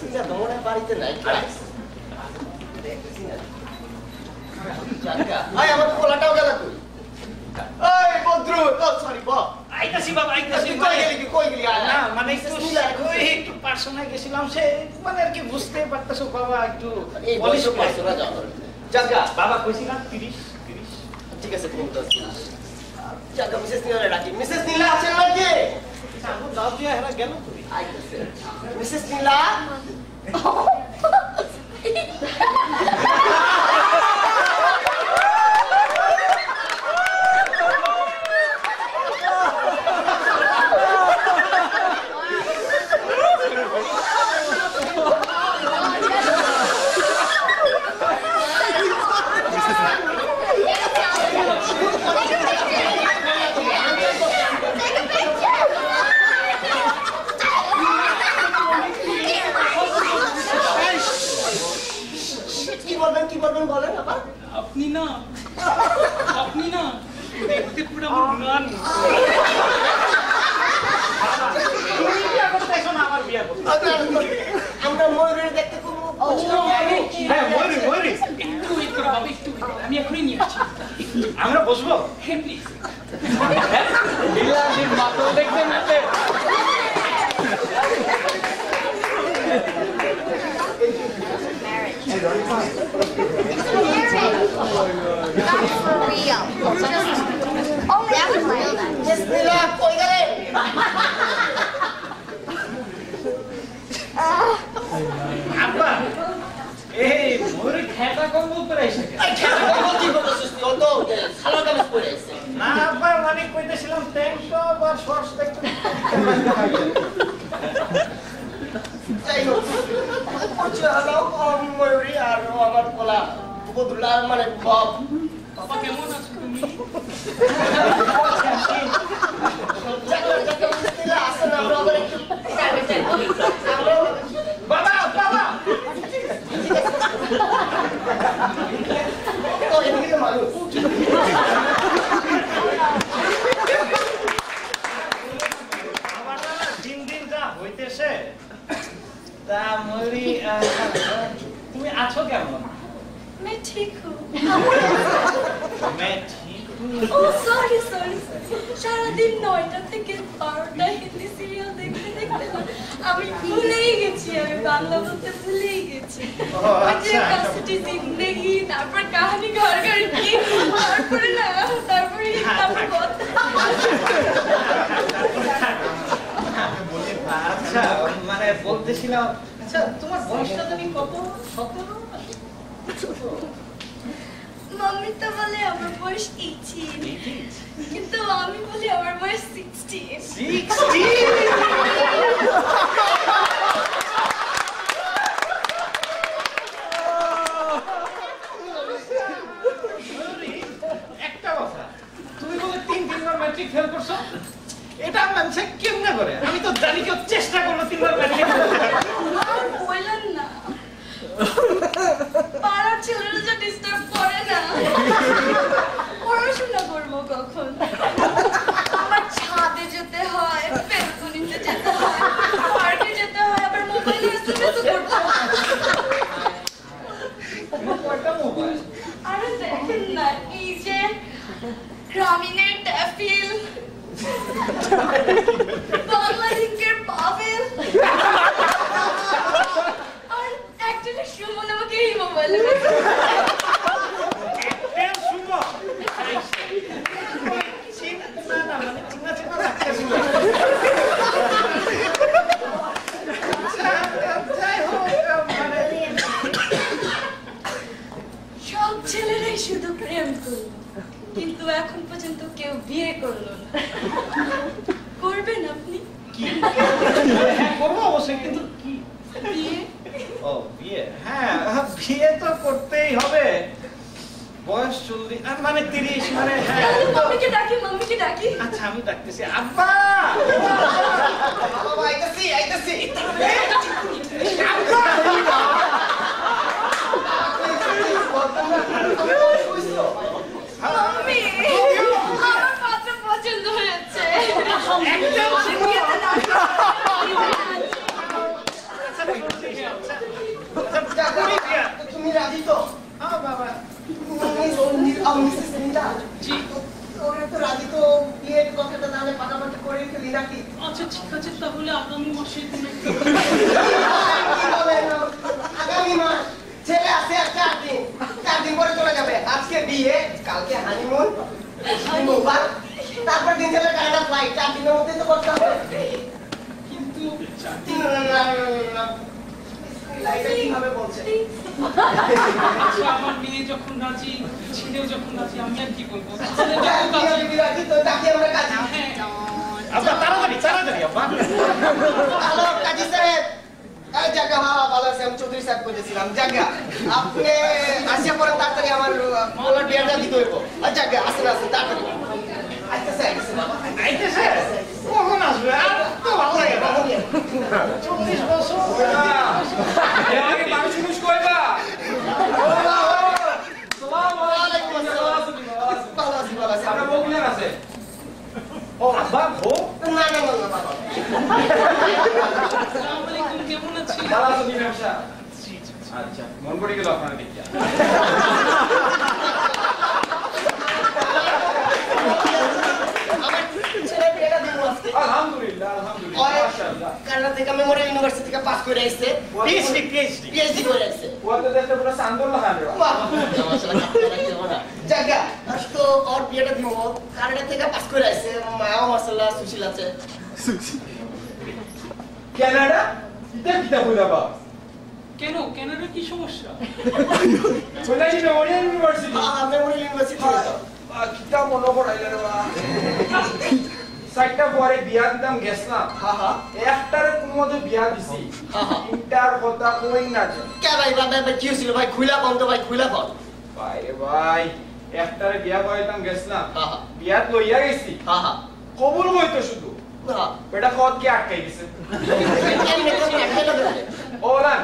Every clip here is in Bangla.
মিসেসটা তোমার বাড়িতে নাই দেখতেছি না জায়গা আয় আমার পোলাটাও গেল তুই এই বদ্রু সরি বাবা আইতাছি বাবা আইতাছি কই গেলি না মানে একটু পার্সোনাল গেছিলাম সে মানে আর কি বুঝতে পারতেছো বাবা একটু এই বয়সে পার্সোনাল যাও জায়গা বাবা কইছিলাম 30 ঠিক আছে তুমি 10 জায়গা মিসেস নীলা ডাকি মিসেস নীলা আছেন নাকি আমার দাও দিয়া এরা গেল কই আইতাছে মিসেস নীলা আপনি না দেখতে পুরো মুনগান আমার বিয়া করতে আমরা ময়ূরের দেখতে খুব হ্যাঁ ময়ূরী একটু ওয়েট করো বাবা একটু আমি এখনই নিয়ে আসছি আমরা বসবো হ্যাঁ প্লিজ বিলাসের মাতো দেখতে নাতে ময়ূরী আর আমার পোলা বদুলার মানে বাপ বাবা কেমন আছো তুমি বাবা বাবা দিন দিন যা হইতেছে তা ময়ূরী তুমি আছো কেমন मैं ठीक हूँ मैं ठीक हूँ ओह सॉरी सारा दिन 9টা থেকে 12টা হিন্দি সিরিয়াল দেখতে আমি ভুলেই গেছি আমি বাংলা বলতে ভুলেই গেছি আচ্ছা কাস্টি জিন্দেগি তারপর কাহিনী ঘর ঘর কি তারপরে না তারপরে আচ্ছা মানে বলতেছিলাম আচ্ছা তোমার বয়সটা তুমি কত 17 मम्मी तो बोले আমার বয়স 18 কিন্তু আমি বলি আমার বয়স 16 একটা কথা তুমি বলে 3বার ম্যাট্রিক ফেল করছো এটা মানছে কেমনে করে আমি তো জানি কেউ চেষ্টা করলো 3বার ম্যাট্রিক আর বললেন না পাড়ার ছেলেরা যে ডিস্টার্ব করে না পড়াশোনা করবো কখন আমার ছাদে যেতে হয় বেলকনিতে যেতে হয় পার্কে যেতে হয় আবার মোবাইলে এসএমএস করতে হয় কয়টা মোবাইল আরে দেখেন না এই যে গ্রামীণের ট্যাফিল বাংলা লিঙ্কের পাবেল আর একজনের সুমন আমাকে এই মোবাইলে সব ছেলেরাই শুধু প্রেম করলো কিন্তু এখন পর্যন্ত কেউ বিয়ে করলো না করবেন আপনি হ্যাঁ করবো অবশ্যই কিন্তু কি বিয়ে ও বিয়ে হ্যাঁ বিয়ে তো করতেই হবে বয়স 40 মানে 30 মানে হ্যাঁ মাম্মিকে ডাকি আচ্ছা আমি ডাকতেছি আব্বা বাবা আইতাছি মাম্মি আমার পাত্র পছন্দ হয়েছে একদম তুমি রাজি তো? হ্যাঁ বাবা। মিসেস নীলা জি। ওরা তো রাজি তো, বিয়ের কথাটা তাহলে পাকাপাকি করে ফেলি নাকি? আচ্ছা ঠিক আছে, তাহলে আগামী মাসে কি বলেন? আগামী মাস? ছেলে আছে আর 4 দিন পরে চলে যাবে। আজকে বিয়ে, কালকে হানিমুন, তারপর দিন ছেলে কানাডা ফ্লাইট। 4 দিনের মধ্যে তো করতে হবে। কিন্তু কিভাবে বলছে? আচ্ছা, আমার মেয়ে যখন রাজি, ছেলেও যখন রাজি, আমি আর কি বলবো? রাজি তো, তাকে আমরা কাজী। আব্বা তাড়াতাড়ি আব্বা। হ্যালো কাজী সাহেব। এই জায়গা ভালো আছে, আমি চৌধুরী সাহেব বলতেছিলাম। জায়গা আপনি আসিয়া পরে তাড়াতাড়ি আমার বলার বিয়েটা দিতে হইব। জায়গা আসেন তাড়াতাড়ি। আইতেছে? কখন আসবে? আর তো ভালো লাগে না। 40 বছর। আমাকে মানুষ কইবা। ওয়ালাইকুম আসসালাম। ভালো আছি। আপনার বউ কোথায় আছে? ও আব্বা ভো? না বাবা। আসসালামু আলাইকুম, কেমন আছেন? ভালো আছো তুমি ব্যবসা? আচ্ছা, মন পড়ে গেল আপনার দেখিয়া। আমার ছেলে বিয়েটা দিব আজকে। আলহামদুলিল্লাহ, মাশাআল্লাহ। কানাডা থেকে মেমোরিয়াল ইউনিভার্সিটি থেকে পাস করে আইছে। পিএইচডি করে আইছে। ওয়াতে দেখতে পুরো সান্দর লাগান রে। বাহ, মাশাআল্লাহ। জায়গা তো ওর বিয়েটা দিব। কানাডা থেকে পাস করে আইছে। মাও মাশাআল্লাহ সুশীল আছে। কানাডা? কিতা কইলাবা? কেন কানাডার কি সমস্যা? কইলাই মেমোরিয়াল ইউনিভার্সিটি। মেমোরিয়াল ইউনিভার্সিটি তো। কিতা মনে পড়াইলা রে বাবা। সাইটটা পরে বিয়া দিতাম গেছলাম। একটার কোন মতে বিয়া দিছি। তিনটার কথা কই না যে। কে ভাই কি হইছিল ভাই? খুইলা কোন তো ভাই, খুইলা কোন। ভাই একটারে বিয়া করাইতাম গেছলাম। বিয়াত লইয়া গেছি। কবুল হইতো শুধু। বেটা কত কি আটকাই গেছে। ওলান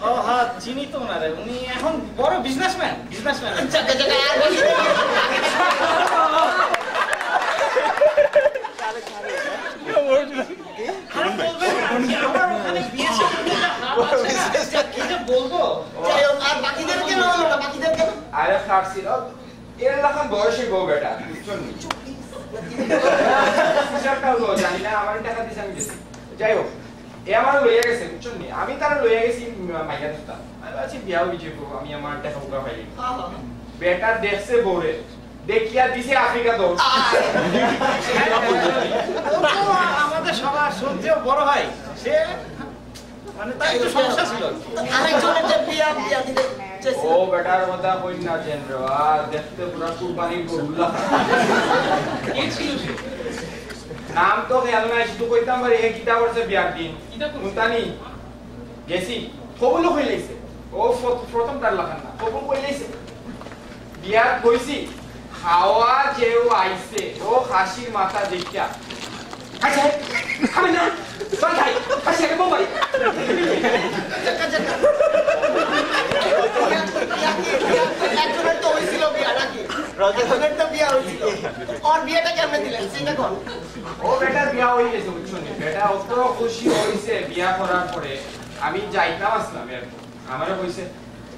ও হ্যাঁ, চিনি তো না রে। উনি এখন বড় বিজনেসম্যান। বলবো আর বাকিদের কেন হলো না? বাকিদের কেন? আরে ফার্সি এর লাখান বয়সে গো বেটা বুঝছনি হিসাবটা হলো জানি না আমার টাকা দিছে আমি দিছি যাই হোক এ আমার লইয়া গেছে বুঝছনি আমি তার লইয়া গেছি মাইয়া দিতা আমি বলছি বিয়াও বিজে করব আমি আমার টাকা উগা পাইলি বেটা দেখছে বউরে দেখিয়া দিছে আফ্রিকা দৌড় আমাদের সবার সহ্যেও বড় ভাই সে মানে তাই তো সমস্যা ছিল। আরেকজনের যে বিয়া দিতে ও বেটার কথা কই না চন্দ্র আর দেখতে পুরা কুরবানির গরুলা কে ছিল সে? নাম তো খেয়াল নাই শুধু কইতাম পারি হে কিতা করছে বিয়ার দিন মুতানি গেছি কবুল কই লাইছে ও প্রথম তার লাখান না কবুল কই লাইছে বিয়ার কইছি খাওয়া যেও আইছে ও হাসির মাথা দেখিয়া আচ্ছা আমি না বাই হাসি কে বোমাই একজনের তো হয়েছিল বিয়া নাকি? একজনের তো বিয়া হয়েছিল। ওর বিয়েটা কেমনে দিলেন সেটা কোন? ও বেটা বিয়া হয়ে গেছে বুঝছনি বেটা অত খুশি হইছে বিয়া করার পরে আমি যাইতাম আসলাম এরপর আমারে কইছে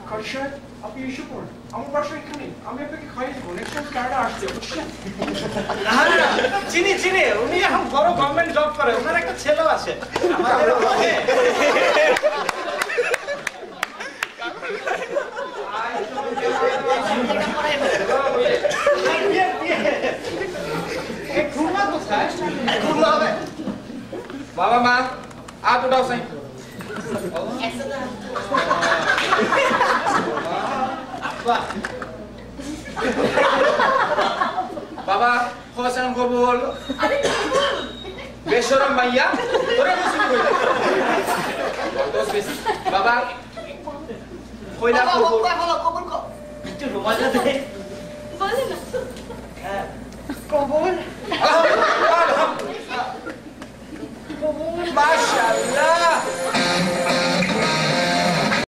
খরশাদ আপনি ইস্যু করুন আমার বাসা এখানে আমি আপনাকে খাইয়ে দেবো নেক্সট টাইম কানাডা আসছে বুঝছেন চিনি উনি এখন বড় গভর্নমেন্ট জব করে, ওনার একটা ছেলে আছে আমাদের ওখানে। বাবা মা আট উঠাও সাই বাবা হোসেন কবুল বেশরম মাইয়া তোরা মুসলিম কই দোস বেশি বাবা কইলা কবুল কবুল কো একটু রোমাজা দে বলে না কবুল মাশাআল্লাহ